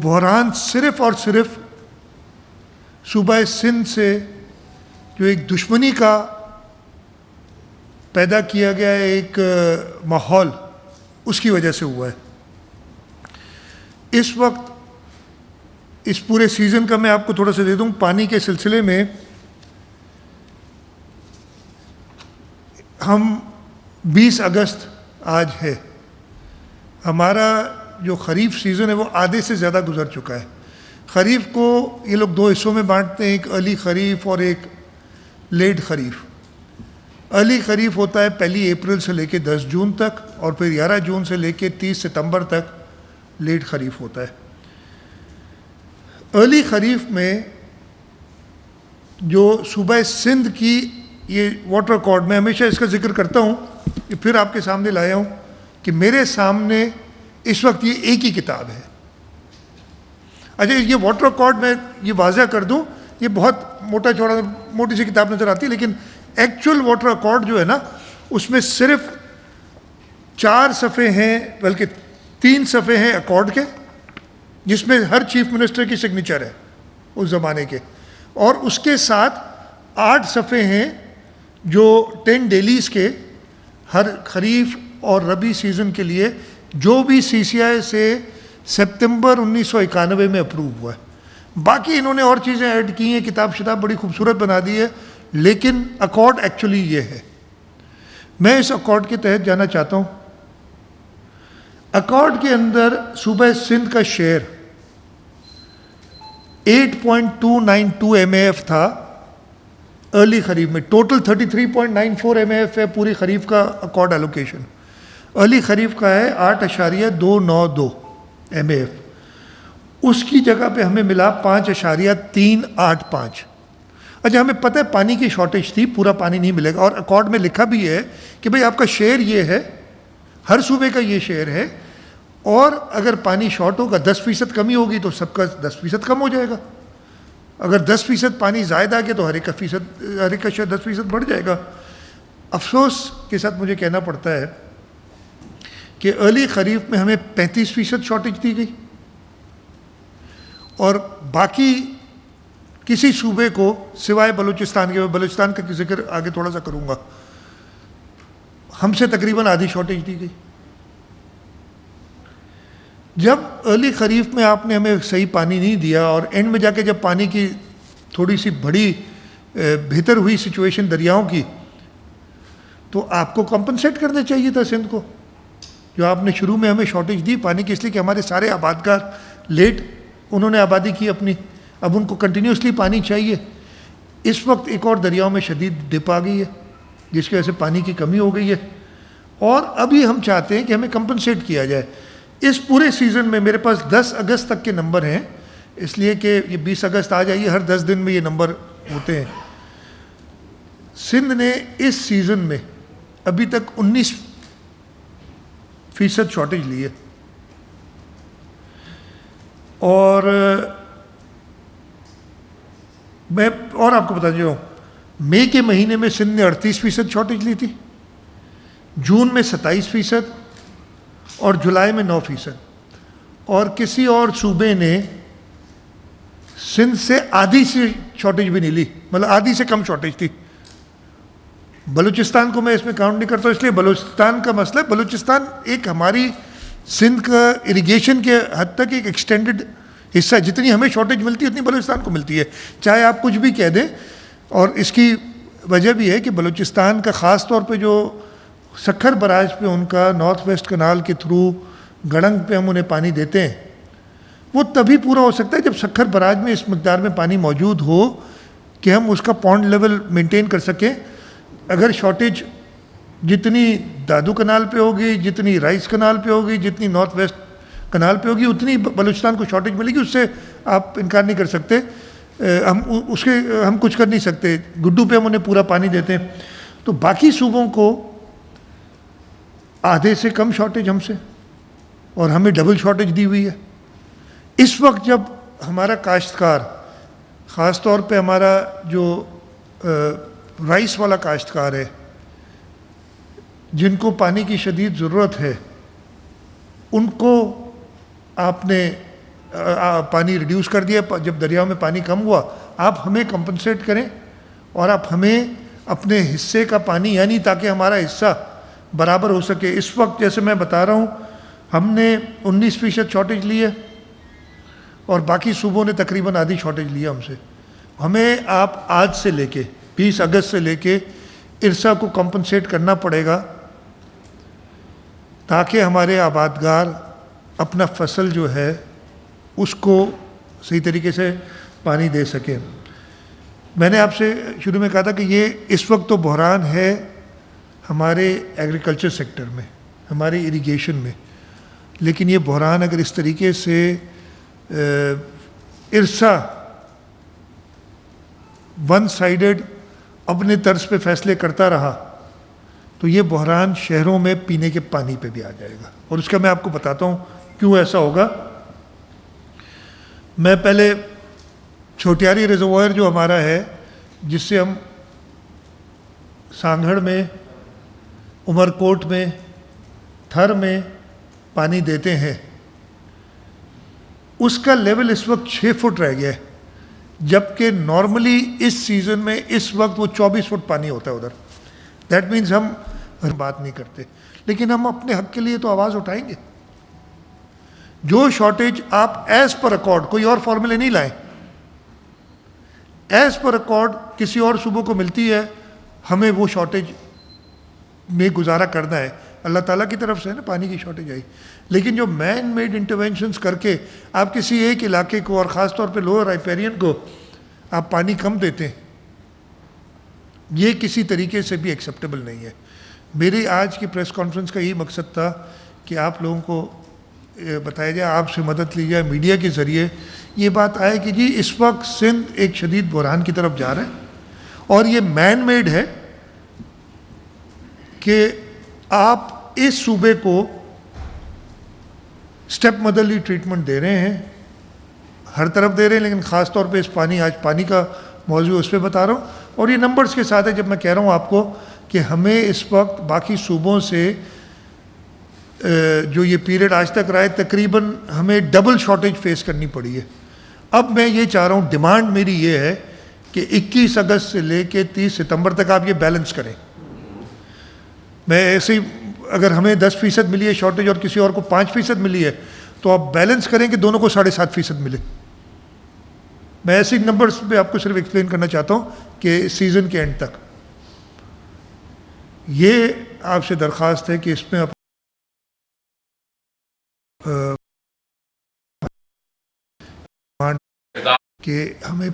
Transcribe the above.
बहरान सिर्फ़ और सिर्फ सूबा सिंध से जो एक दुश्मनी का पैदा किया गया एक माहौल, उसकी वजह से हुआ है। इस वक्त इस पूरे सीज़न का मैं आपको थोड़ा सा दे दूं, पानी के सिलसिले में हम 20 अगस्त आज है, हमारा जो ख़रीफ सीज़न है वो आधे से ज़्यादा गुजर चुका है। ख़रीफ को ये लोग दो हिस्सों में बांटते हैं, एक अर्ली ख़रीफ और एक लेट ख़रीफ। अर्ली ख़रीफ होता है 1 अप्रैल से लेकर 10 जून तक, और फिर 11 जून से लेकर 30 सितंबर तक लेट ख़रीफ होता है। अर्ली ख़रीफ में जो सूबा सिंध की ये वाटर रिकॉर्ड, मैं हमेशा इसका जिक्र करता हूँ, कि फिर आपके सामने लाया हूँ कि मेरे सामने इस वक्त ये एक ही किताब है। अच्छा, ये वाटर रिकॉर्ड मैं ये वाज़ह कर दूँ, ये बहुत मोटी सी किताब नज़र आती है, लेकिन एक्चुअल वाटर रिकॉर्ड जो है ना, उसमें सिर्फ 4 सफ़े हैं, बल्कि 3 सफ़े हैं अकॉर्ड के, जिसमें हर चीफ मिनिस्टर की सिग्नेचर है उस ज़माने के, और उसके साथ 8 सफ़े हैं जो 10 डेलीज़ के, हर खरीफ और रबी सीज़न के लिए जो भी CCI से सितंबर 1991 में अप्रूव हुआ है। बाकी इन्होंने और चीज़ें ऐड की हैं, किताब शिताब बड़ी खूबसूरत बना दी है, लेकिन अकॉर्ड एक्चुअली ये है। मैं इस अकॉर्ड के तहत जाना चाहता हूँ। अकॉर्ड के अंदर सूबा सिंध का शेयर 8.292 MAF था अर्ली खरीफ में। टोटल 33.94 MAF है पूरी खरीफ का अकॉर्ड एलोकेशन। अर्ली खरीफ का है 8.292 MAF। उसकी जगह पे हमें मिला 5.385। अच्छा, हमें पता है पानी की शॉर्टेज थी, पूरा पानी नहीं मिलेगा, और अकॉर्ड में लिखा भी है कि भाई आपका शेयर ये है, हर सूबे का ये शेयर है, और अगर पानी शॉर्ट होगा 10% कमी होगी तो सबका 10% कम हो जाएगा। अगर 10% पानी ज़ायद आ गया तो हर एक का शेयर 10% बढ़ जाएगा। अफसोस के साथ मुझे कहना पड़ता है कि अर्ली खरीफ में हमें 35% शॉर्टेज दी गई, और बाकी किसी सूबे को सिवाय बलूचिस्तान के, बलूचिस्तान का जिक्र आगे थोड़ा सा करूँगा, हमसे तकरीबन आधी शॉर्टेज दी गई। जब अर्ली खरीफ में आपने हमें सही पानी नहीं दिया, और एंड में जाके जब पानी की थोड़ी सी बड़ी बेहतर हुई सिचुएशन दरियाओं की, तो आपको कंपनसेट करना चाहिए था सिंध को, जो आपने शुरू में हमें शॉर्टेज दी पानी की, इसलिए कि हमारे सारे आबादगार लेट उन्होंने आबादी की अपनी, अब उनको कंटिन्यूसली पानी चाहिए। इस वक्त एक और दरियाओं में शदीद डिप आ गई है, जिसकी वजह से पानी की कमी हो गई है, और अभी हम चाहते हैं कि हमें कंपनसेट किया जाए। इस पूरे सीज़न में मेरे पास 10 अगस्त तक के नंबर हैं, इसलिए कि ये 20 अगस्त आ जाइए, हर 10 दिन में ये नंबर होते हैं। सिंध ने इस सीज़न में अभी तक 19% शॉर्टेज ली है, और मैं और आपको बता दूँ, मई के महीने में सिंध ने 38% शॉर्टेज ली थी, जून में 27% और जुलाई में 9%, और किसी और सूबे ने सिंध से आधी से शॉर्टेज भी नहीं ली, मतलब आधी से कम शॉर्टेज थी। बलूचिस्तान को मैं इसमें काउंट नहीं करता, इसलिए बलूचिस्तान का मसला है। बलूचिस्तान एक हमारी सिंध का इरिगेशन के हद तक एक एक्सटेंडेड हिस्सा है, जितनी हमें शॉर्टेज मिलती है उतनी बलूचिस्तान को मिलती है, चाहे आप कुछ भी कह दें। और इसकी वजह भी है कि बलूचिस्तान का ख़ास तौर पे जो सखर बराज पे उनका नॉर्थ वेस्ट कनाल के थ्रू गड़ंग पे हम उन्हें पानी देते हैं, वो तभी पूरा हो सकता है जब सखर बराज में इस मकदार में पानी मौजूद हो कि हम उसका पॉन्ड लेवल मेंटेन कर सकें। अगर शॉर्टेज जितनी दादू कनाल पे होगी, जितनी राइस कनाल पे होगी, जितनी नॉर्थ वेस्ट कनाल पे होगी, उतनी बलूचिस्तान को शॉर्टेज मिलेगी, उससे आप इनकार नहीं कर सकते। हम कुछ कर नहीं सकते, गुड्डू पे हम उन्हें पूरा पानी देते हैं। तो बाकी सूबों को आधे से कम शॉर्टेज हमसे, और हमें डबल शॉर्टेज दी हुई है। इस वक्त जब हमारा काश्तकार, ख़ास तौर पे हमारा जो राइस वाला काश्तकार है, जिनको पानी की शदीद ज़रूरत है, उनको आपने पानी रिड्यूस कर दिया, जब दरियाओं में पानी कम हुआ, आप हमें कंपनसेट करें और आप हमें अपने हिस्से का पानी, यानी ताकि हमारा हिस्सा बराबर हो सके। इस वक्त जैसे मैं बता रहा हूँ, हमने 19% शॉर्टेज ली है और बाकी सूबों ने तकरीबन आधी शॉर्टेज लिया हमसे। हमें आप आज से लेके 20 अगस्त से लेके इरसा को कंपनसेट करना पड़ेगा ताकि हमारे आबादगार अपना फसल जो है उसको सही तरीके से पानी दे सकें। मैंने आपसे शुरू में कहा था कि ये इस वक्त तो बहरान है हमारे एग्रीकल्चर सेक्टर में, हमारे इरिगेशन में, लेकिन ये बहरान अगर इस तरीके से इरसा वन साइडेड अपने तर्ज पे फैसले करता रहा तो ये बहरान शहरों में पीने के पानी पे भी आ जाएगा। और उसका मैं आपको बताता हूँ क्यों ऐसा होगा। मैं पहले छोटियारी रिजर्वायर जो हमारा है, जिससे हम सांगड़ में, उमरकोट में, थर में पानी देते हैं, उसका लेवल इस वक्त 6 फुट रह गया है, जबकि नॉर्मली इस सीज़न में इस वक्त वो 24 फुट पानी होता है उधर। दैट मीन्स हम बात नहीं करते, लेकिन हम अपने हक के लिए तो आवाज़ उठाएंगे। जो शॉर्टेज आप एज पर अकॉर्ड, कोई और फॉर्मूले नहीं लाएं, एज पर अकॉर्ड किसी और सूबों को मिलती है, हमें वो शॉर्टेज में गुजारा करना है। अल्लाह ताला की तरफ से है ना पानी की शॉर्टेज आई, लेकिन जो मैन मेड इंटरवेंशंस करके आप किसी एक इलाके को और ख़ास तौर पे लोअर राइपेरियन को आप पानी कम देते हैं, ये किसी तरीके से भी एक्सेप्टेबल नहीं है। मेरी आज की प्रेस कॉन्फ्रेंस का यही मकसद था कि आप लोगों को बताया जाए, आपसे मदद ली जाए, मीडिया के ज़रिए ये बात आए कि जी इस वक्त सिंध एक शदीद बहरान की तरफ जा रहा है और ये मैन मेड है कि आप इस सूबे को स्टेप मदरली ट्रीटमेंट दे रहे हैं, हर तरफ दे रहे हैं, लेकिन ख़ास तौर पे इस पानी, आज पानी का मौजू उस पर बता रहा हूँ। और ये नंबर्स के साथ है जब मैं कह रहा हूँ आपको कि हमें इस वक्त बाकी सूबों से जो ये पीरियड आज तक रहा है, तकरीबन हमें डबल शॉर्टेज फेस करनी पड़ी है। अब मैं ये चाह रहा हूँ, डिमांड मेरी ये है कि 21 अगस्त से लेके 30 सितंबर तक आप ये बैलेंस करें। मैं ऐसे ही, अगर हमें 10% मिली है शॉर्टेज और किसी और को 5% मिली है, तो आप बैलेंस करें कि दोनों को 7.5% मिले। मैं ऐसे नंबर्स पे आपको सिर्फ एक्सप्लेन करना चाहता हूँ कि सीज़न के एंड तक ये आपसे दरख्वास्त है कि इसमें आप कि हमें